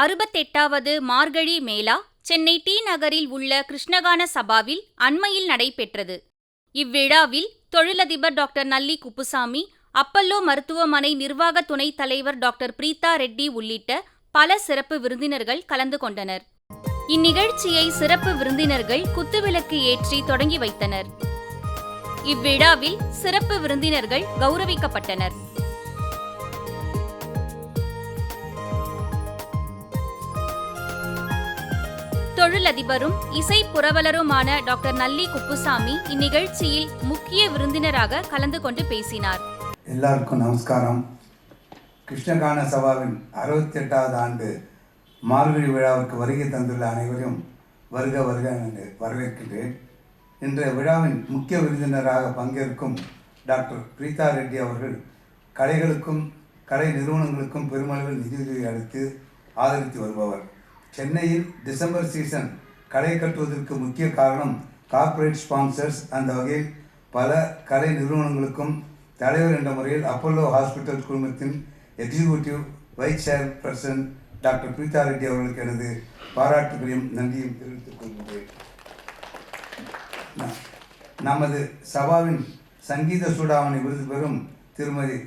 68வது மார்கழி மேலா சென்னை T.Nagarல் உள்ள கிருஷ்ணகான சபாவில் அண்மையில் நடைபெற்றது. இவ்விழாவில் தொழிலதிபர் டாக்டர் நல்லி குப்புசாமி, அப்பல்லோ மருத்துவமனை நிர்வாக துணைத் தலைவர் டாக்டர் பிரீதா ரெட்டி உள்ளிட்ட பல சிறப்பு விருந்தினர்கள் கலந்து கொண்டனர். இந்நிகழ்ச்சியை சிறப்பு விருந்தினர்கள் குத்துவிளக்கு ஏற்றி தொடங்கி வைத்தனர். இவ்விழாவில் சிறப்பு விருந்தினர்கள் கௌரவிக்கப்பட்டனர். தொழிலதிபரும் இசை புரவலருமான டாக்டர் நல்லி குப்புசாமி இந்நிகழ்ச்சியில் முக்கிய விருந்தினராக கலந்து கொண்டு பேசினார். எல்லாருக்கும் நமஸ்காரம். கிருஷ்ணகான சபாவின் 68வது ஆண்டு மார்கழி விழாவுக்கு வருகை தந்துள்ள அனைவரையும் வருக வருக என்று வரவேற்கின்றேன். இன்றைய விழாவின் முக்கிய விருந்தினராக பங்கேற்கும் டாக்டர் பிரீதா ரெட்டி அவர்கள் கலைகளுக்கும் கலை நிறுவனங்களுக்கும் பெருமளவில் நிதியுதவி அளித்து ஆதரித்து வருபவர். சென்னையில் டிசம்பர் சீசன் களை கட்டுவதற்கு முக்கிய காரணம் கார்ப்பரேட் ஸ்பான்சர்ஸ். அந்த வகையில் பல கலை நிறுவனங்களுக்கும் தலைவர் என்ற முறையில் அப்பல்லோ ஹாஸ்பிட்டல் குழுமத்தின் executive vice chairperson doctor Preetha Reddy அவர்களுக்கு எனது பாராட்டுகளையும் நன்றியும் தெரிவித்துக் கொள்கிறேன். நமது சபாவின் சங்கீத சூடாமணி விருது பெறும் திருமதி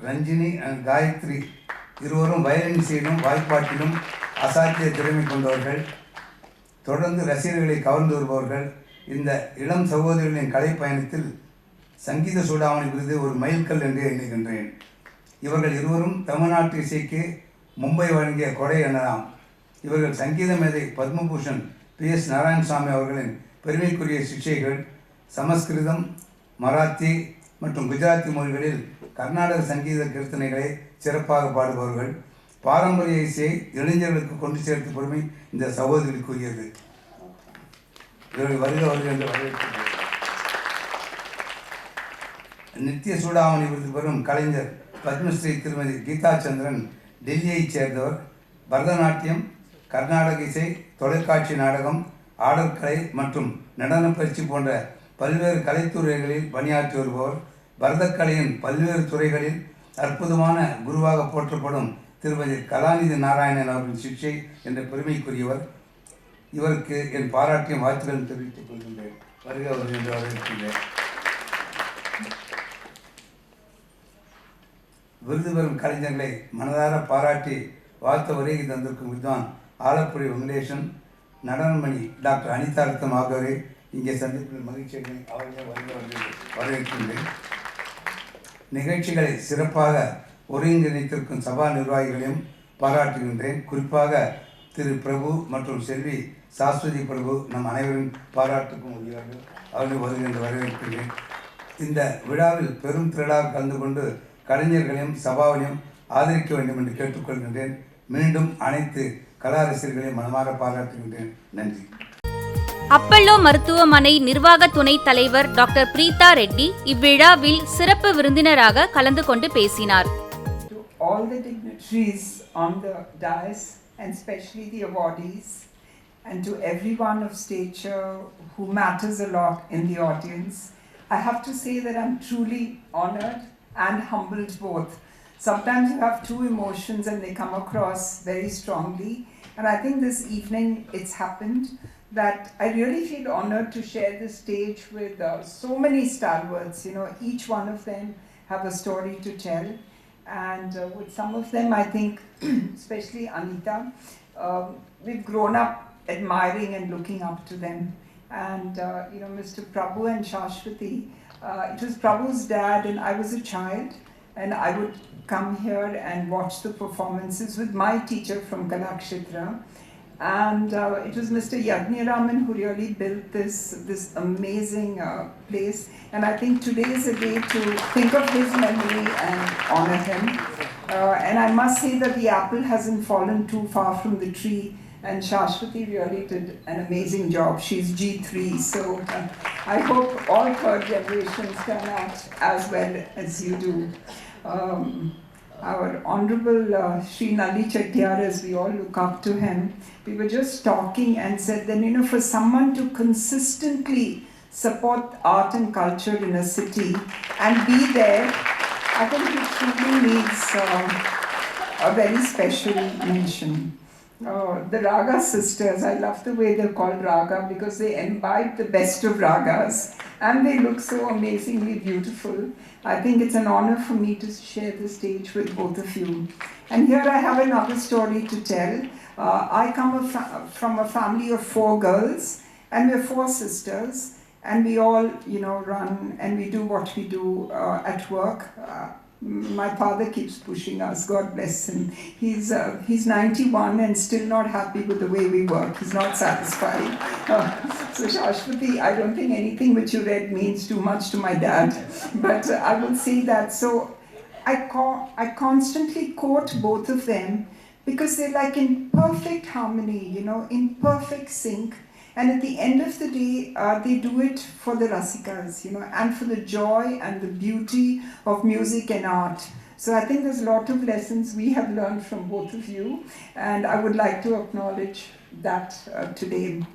ரஞ்சினி அண்ட் காயத்ரி இருவரும் வயலின் இசையிலும் வாய்ப்பாட்டிலும் அசாத்திய திறமை கொண்டவர்கள். தொடர்ந்து ரசிகர்களை கவர்ந்து வருபவர்கள். இந்த இளம் சகோதரிகளின் கலை பயணத்தில் சங்கீத சூடாமணி விருது ஒரு மைல்கல் என்று எண்ணுகின்றேன். இவர்கள் இருவரும் தமிழ்நாட்டு இசைக்கு மும்பை வழங்கிய கொடை எனலாம். இவர்கள் சங்கீத மேதை பத்மபூஷன் PS நாராயணசாமி அவர்களின் பெருமைக்குரிய சிஷ்யைகள். சமஸ்கிருதம், மராத்தி மற்றும் குஜராத்தி மொழிகளில் கர்நாடக சங்கீத கீர்த்தனைகளை சிறப்பாக பாடுபவர்கள். பாரம்பரிய இசையை இளைஞர்களுக்கு கொண்டு சேர்த்த பெருமை இந்த சகோதரிக்குரியது. இவர்கள் வருக வருக என்று வரவேற்கிறேன். நித்திய சூடாமணி விருது பெறும் கலைஞர் பத்மஸ்ரீ திருமதி கீதா சந்திரன் டெல்லியைச் சேர்ந்தவர். பரதநாட்டியம், கர்நாடக இசை, தொலைக்காட்சி நாடகம், ஆடற்கலை மற்றும் நடன பயிற்சி போன்ற பல்வேறு கலைத்துறைகளில் பணியாற்றி வருபவர். பரதக்கலையின் பல்வேறு துறைகளில் அற்புதமான குருவாக போற்றப்படும் திருமதி கலாநிதி நாராயணன் அவர்களின் சிஷ்யை என்ற பெருமைக்குரியவர். இவருக்கு என் பாராட்டிய வாழ்த்துக்கள் தெரிவித்துக் கொள்கின்றேன். வருக வருக என்று வரவேற்கின்றேன். விருது பெறும் கலைஞர்களை மனதார பாராட்டி வாழ்த்த வருகை தந்திருக்கும் வித்வான் ஆலப்புழை வெங்கடேசன், நடனமணி டாக்டர் அனிதா ரத்தம் ஆகியோரை இங்கே சந்திப்பில் மகிழ்ச்சியை அவர்கள் வரவேற்கின்றேன். நிகழ்ச்சிகளை சிறப்பாக ஒருங்கிணைத்திருக்கும் சபா நிர்வாகிகளையும் பாராட்டுகின்றேன். குறிப்பாக திரு பிரபு மற்றும் செல்வி சாஸ்வதி பிரபு நம் அனைவரின் பாராட்டுக்கும் உரியவர்கள். அவர்கள் வருகின்ற வரவேற்கின்றேன். இந்த விழாவில் பெரும் திரளாக கலந்து கொண்டு கலைஞர்களையும் சபாவையும் ஆதரிக்க வேண்டும் என்று கேட்டுக்கொள்கின்றேன். மீண்டும் அனைத்து கலா ரசிகர்களையும் மனமாற பாராட்டுகின்றேன். நன்றி. அப்பல்லோ மருத்துவமனை நிர்வாக துணைத் தலைவர் டாக்டர் பிரீதா ரெட்டி இவ்விழாவில் சிறப்பு விருந்தினராக கலந்து கொண்டு பேசினார். All the dignitaries on the dais and especially the awardees and to everyone of stature who matters a lot in the audience, I have to say that I'm truly honored and humbled both. Sometimes you have two emotions and they come across very strongly, and I think this evening it's happened that I really feel honored to share the stage with so many stalwarts. You know, each one of them have a story to tell, and with some of them I think especially Anita, we've grown up admiring and looking up to them. And you know, Mr. Prabhu and Shashwati, it was Prabhu's dad and I was a child, and I would come here and watch the performances with my teacher from Kalakshetra. And it was Mr. Yagniraman who really built this amazing place. And I think today is a day to think of his memory and honor him. And I must say that the apple hasn't fallen too far from the tree. And Shashwati really did an amazing job. She's G3, so I hope all third generations turn out as well as you do. Our Honorable Sri Nalli Chettiar, as we all look up to him, we were just talking and said that, you know, for someone to consistently support art and culture in a city and be there, I think it truly needs a very special mention. The Raga sisters, I love the way they're called Raga because they imbibe the best of Ragas and they look so amazingly beautiful. I think it's an honor for me to share the stage with both of you. And here I have another story to tell. I come from a family of 4 girls and we're 4 sisters and we all, run and we do what we do at work. My father keeps pushing us, God bless him. He's 91 and still not happy with the way we work. He's not satisfied. So Shashwati, I don't think anything which you read means too much to my dad. But I will say that. So I constantly quote both of them because they're like in perfect harmony, in perfect sync. And at the end of the day, they do it for the Rasikas, and for the joy and the beauty of music and art. So I think there's a lot of lessons we have learned from both of you, and I would like to acknowledge that today.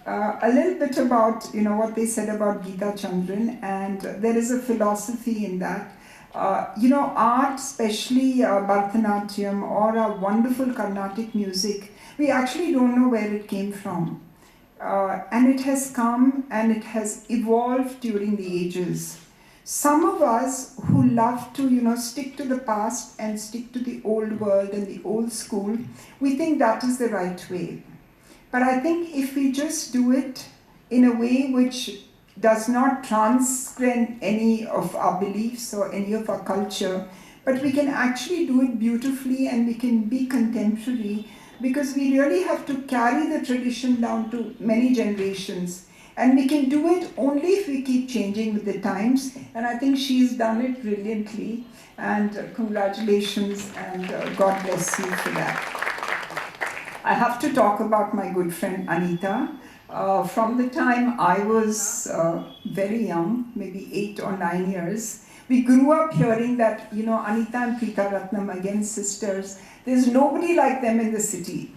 A little bit about, what they said about Geeta Chandran, and there is a philosophy in that. Art, especially Bharatanatyam or a wonderful Carnatic music, we actually don't know where it came from. And it has come and it has evolved during the ages. Some of us who love to, stick to the past and stick to the old world and the old school, we think that is the right way. But I think if we just do it in a way which does not transcend any of our beliefs or any of our culture, but we can actually do it beautifully and we can be contemporary, because we really have to carry the tradition down to many generations. And we can do it only if we keep changing with the times. And I think she's done it brilliantly. And congratulations and God bless you for that. I have to talk about my good friend Anita. From the time I was very young, maybe 8 or 9 years, we grew up hearing that, Anita and Preeta Ratnam, again sisters, there's nobody like them in the city.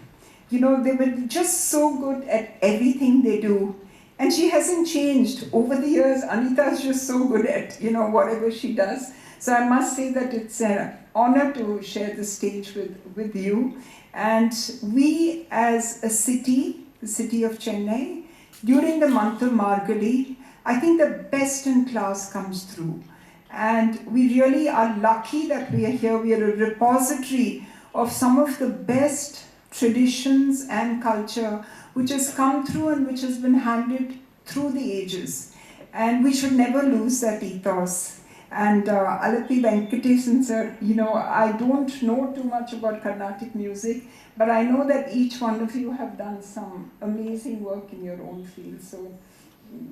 They were just so good at everything they do. And she hasn't changed. Over the years, Anita's just so good at, whatever she does. So I must say that it's an honor to share the stage with you. And we as a city, the city of Chennai, during the month of Margazhi, I think the best in class comes through. And we really are lucky that we are here. We are a repository of some of the best traditions and culture which has come through and which has been handed through the ages. And we should never lose that ethos. And Alapi Venkatesan sir, I don't know too much about Carnatic music, but I know that each one of you have done some amazing work in your own field. So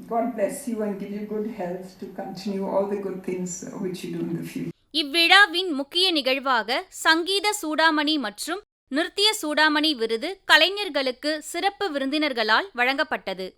God bless you and give you good health to continue all the good things which you do in the future. இவ்விழாவின் முக்கிய நிகழ்வாக சங்கீத சூடாமணி மற்றும் நிருத்திய சூடாமணி விருது கலைஞர்களுக்கு சிறப்பு விருந்தினர்களால் வழங்கப்பட்டது.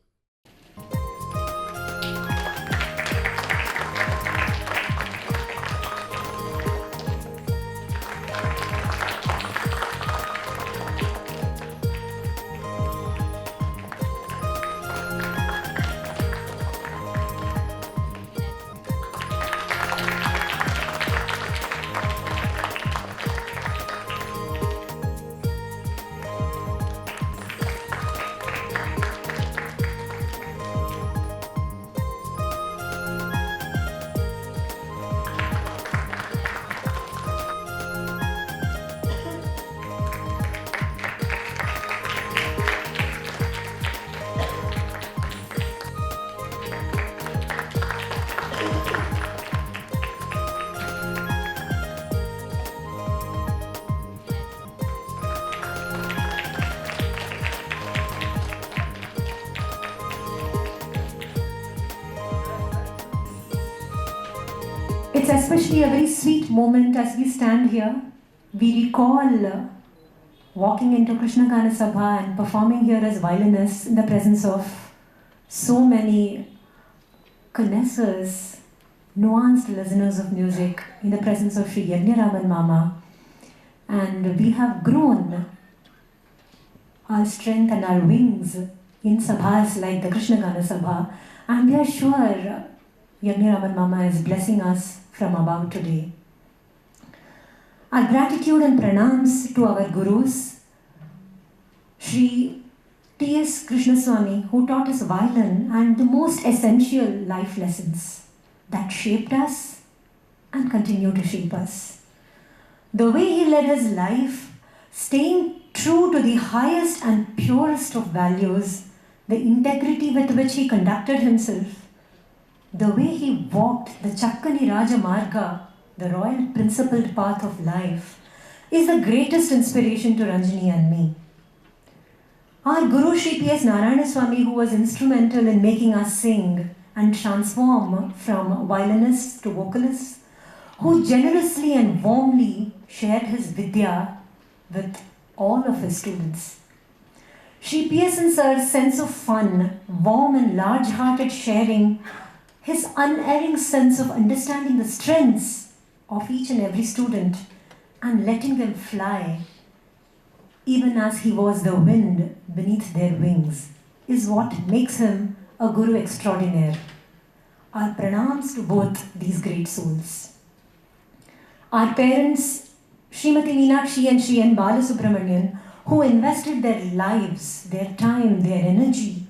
It's especially a very sweet moment as we stand here. We recall walking into Krishna Gana Sabha and performing here as violinists in the presence of so many connoisseurs, nuanced listeners of music, in the presence of Sri Yajnaraman Mama. And we have grown our strength and our wings in sabhas like the Krishna Gana Sabha, and we are sure Yagniraman Mama is blessing us from above today. Our gratitude and pranams to our gurus, Sri T.S. Krishnaswamy, who taught us violin and the most essential life lessons that shaped us and continue to shape us. The way he led his life, staying true to the highest and purest of values, the integrity with which he conducted himself, the way he walked the Chakkani Raja Marga, the royal principled path of life, is the greatest inspiration to Ranjini and me. Our Guru Sri P.S. Narayana Swami, who was instrumental in making us sing and transform from violinists to vocalists, who generously and warmly shared his vidya with all of his students. Sri P.S. Sir's sense of fun, warm and large-hearted sharing, his unerring sense of understanding the strengths of each and every student and letting them fly, even as he was the wind beneath their wings, is what makes him a Guru extraordinaire. Our pranams to both these great souls. Our parents, Srimati Meenakshi and Sri N. Balasubramanian, who invested their lives, their time, their energy,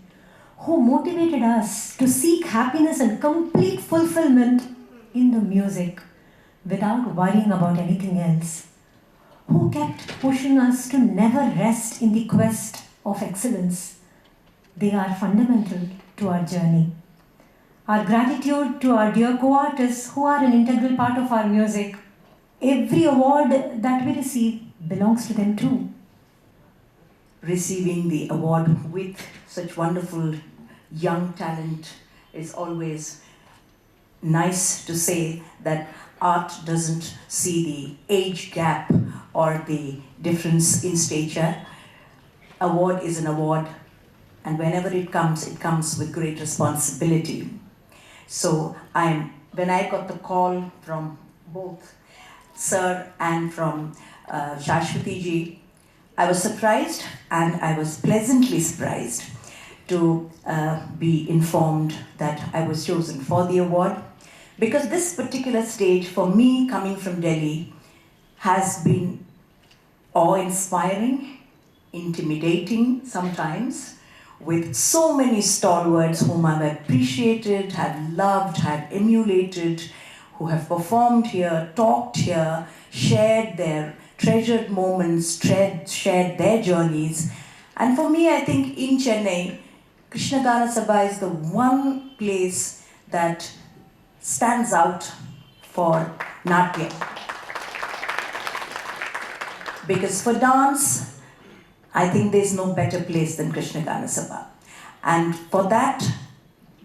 who motivated us to seek happiness and complete fulfillment in the music without worrying about anything else, who kept pushing us to never rest in the quest of excellence. They are fundamental to our journey. Our gratitude to our dear co-artists who are an integral part of our music. Every award that we receive belongs to them too. Receiving the award with such wonderful young talent is always nice to say that art doesn't see the age gap or the difference in stature. Award is an award, and whenever it comes with great responsibility. So when I got the call from both Sir and from Shashwati ji, I was surprised and I was pleasantly surprised to be informed that I was chosen for the award, because this particular stage for me coming from Delhi has been awe-inspiring, intimidating sometimes, with so many stalwarts whom I've appreciated, have loved, have emulated, who have performed here, talked here, shared their treasured moments, shared their journeys. And for me, I think in Chennai, Krishna Gana Sabha is the one place that stands out for Natya. Because for dance, I think there's no better place than Krishna Gana Sabha. And for that,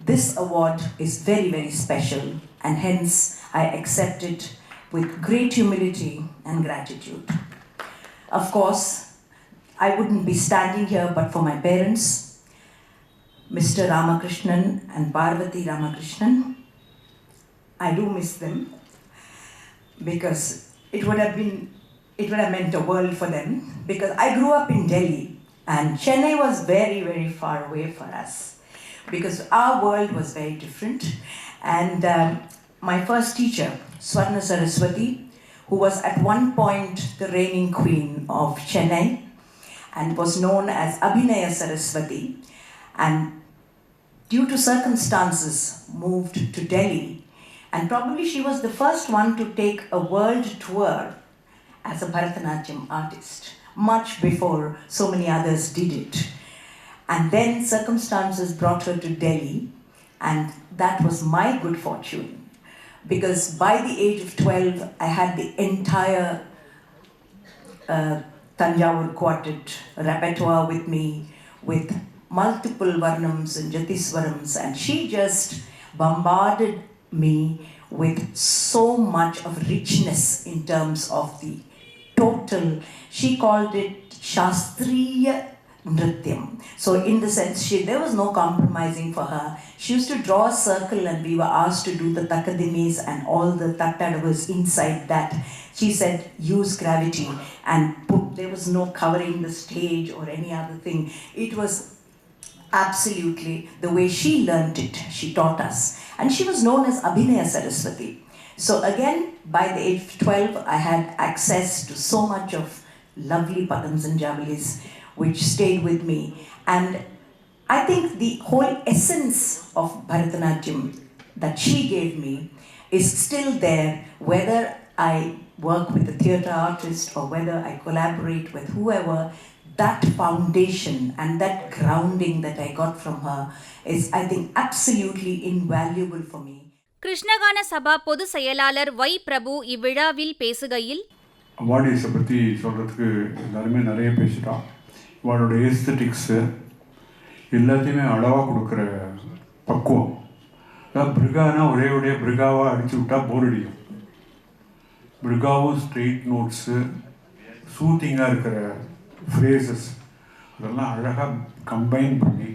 this award is very, very special, and hence I accept it with great humility and gratitude. Of course, I wouldn't be standing here but for my parents, Mr. Ramakrishnan and Parvati Ramakrishnan. I do miss them because it would have meant a world for them, because I grew up in Delhi and Chennai was very, very far away for us because our world was very different. And my first teacher, Swarna Saraswati, who was at one point the reigning queen of Chennai and was known as Abhinaya Saraswati, and due to circumstances moved to Delhi, and probably she was the first one to take a world tour as a Bharatanatyam artist, much before so many others did it. And then circumstances brought her to Delhi, and that was my good fortune, because by the age of 12, I had the entire Tanjavur quartet repertoire with me, with multiple varnams and jatiswarams, and she just bombarded me with so much of richness in terms of the total. She called it Shastriya Nrityam. So in the sense, there was no compromising for her. She used to draw a circle and we were asked to do the takadimis and all the tattadavas inside that. She said, use gravity and there was no covering the stage or any other thing. It was absolutely the way she learnt it. She taught us. And she was known as Abhinaya Saraswati. So again, by the age of 12, I had access to so much of lovely padams and javalis which stayed with me. And I think the whole essence of Bharatanatyam that she gave me is still there, whether I work with a theatre artist or whether I collaborate with whoever. That foundation and that grounding that I got from her is, I think, absolutely invaluable for me. கிருஷ்ணகான சபா பொது செயலாளர் வை பிரபு இவ்விழாவில் பேசுகையில், அவார்டிஸை பற்றி சொல்கிறதுக்கு எல்லாருமே நிறைய பேசிட்டோம். இவாளோட ஏஸ்தட்டிக்ஸு எல்லாத்தையுமே அளவாக கொடுக்குற பக்குவம். அதாவது பிருகானா ஒரே பிருகாவாக அடித்து விட்டால் போர் அடிக்கும். பிருகாவும் ஸ்ட்ரெயிட் நோட்ஸு, சூத்திங்காக இருக்கிற ஃப்ரேசஸ், அதெல்லாம் அழகாக கம்பைன் பண்ணி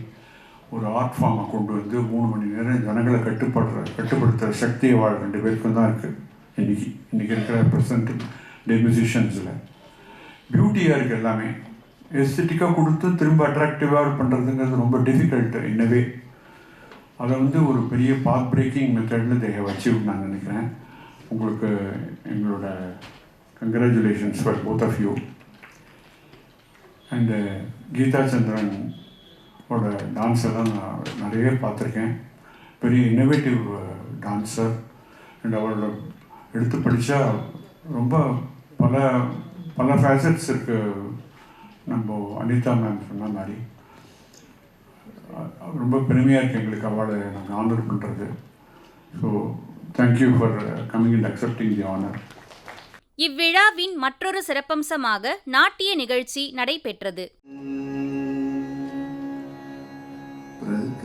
ஒரு ஆர்ட் ஃபார்மை கொண்டு வந்து 3 மணி நேரம் ஜனங்களை கட்டுப்படுத்துகிற சக்தியை வாழ் 2 பேருக்கும் தான் இருக்குது. இன்றைக்கி இருக்கிற ப்ரெசன்ட் டே மியூசிஷியன்ஸில் பியூட்டியாக இருக்குது. எல்லாமே எஸ்தட்டிக்காக கொடுத்து திரும்ப அட்ராக்டிவாக பண்ணுறதுங்கிறது ரொம்ப டிஃபிகல்ட்டு இன்னவே. அதை வந்து ஒரு பெரிய பாத் பிரேக்கிங் மெத்தடில் தேவை வச்சு நான் நினைக்கிறேன். உங்களுக்கு எங்களோட congratulations for both of you. And Geetha Chandran ஓட டான்ஸ் எல்லாம் நான் நிறைய பார்த்துருக்கேன். பெரிய இன்னோவேட்டிவ் டான்ஸர். அண்ட் அவளோட எடுத்து படித்தா ரொம்ப பல ஃபேசட்ஸ் இருக்குது. நம்ம அனிதா மேம் சொன்ன மாதிரி ரொம்ப பெருமையாக இருக்குது எங்களுக்கு அவளை நாங்கள் ஆனர் பண்ணுறது. So thank you for coming and accepting the honour. இவ்விழாவின் மற்றொரு சிறப்பம்சமாக நாட்டிய நிகழ்ச்சி நடைபெற்றது. Thank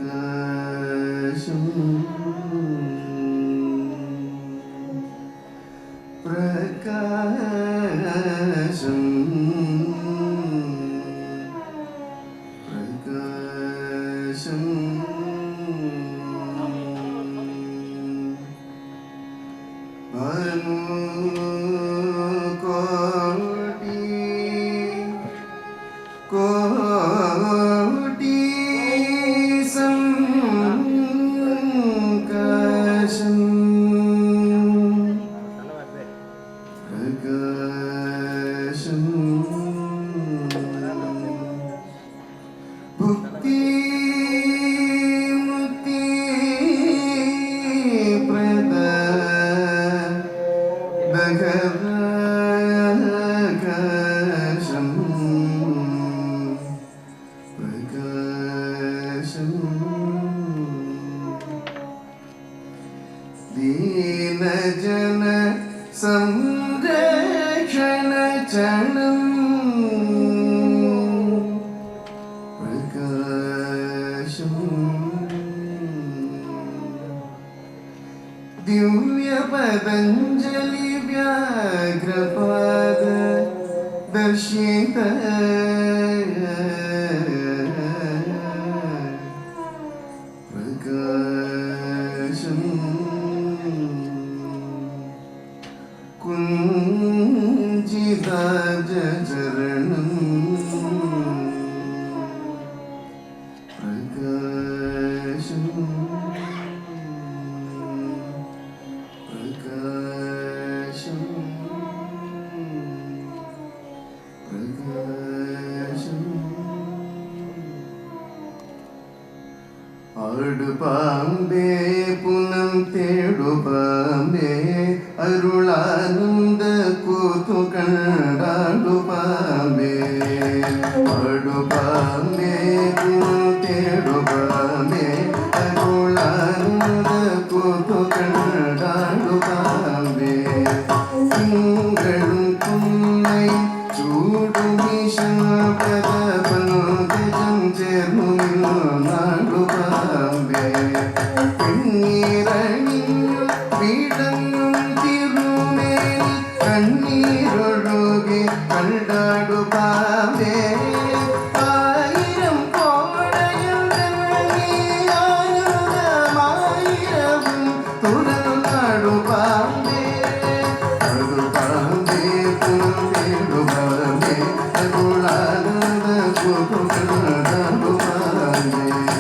you.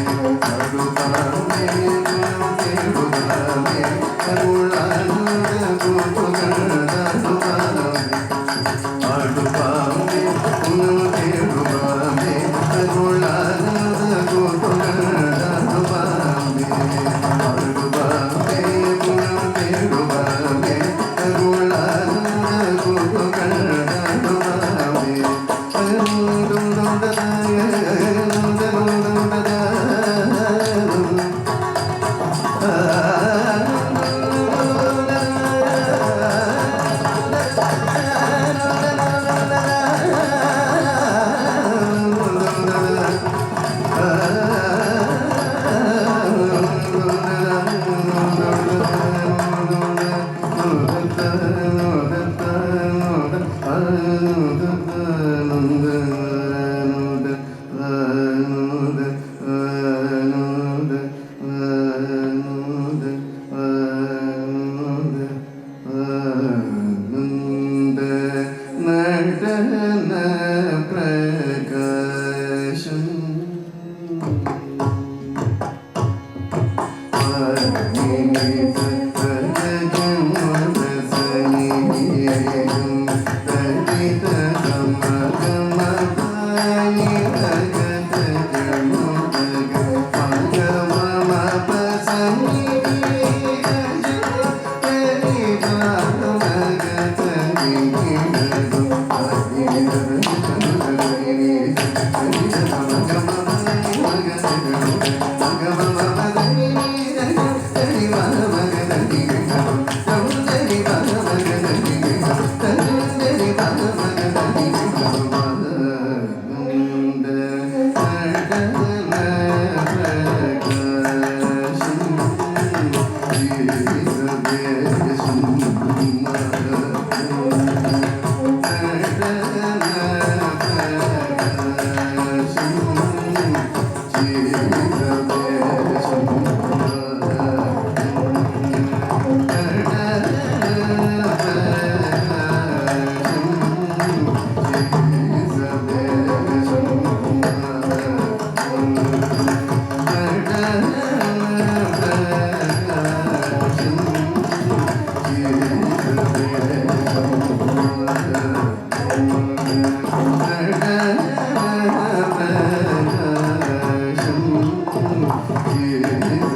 Jesus.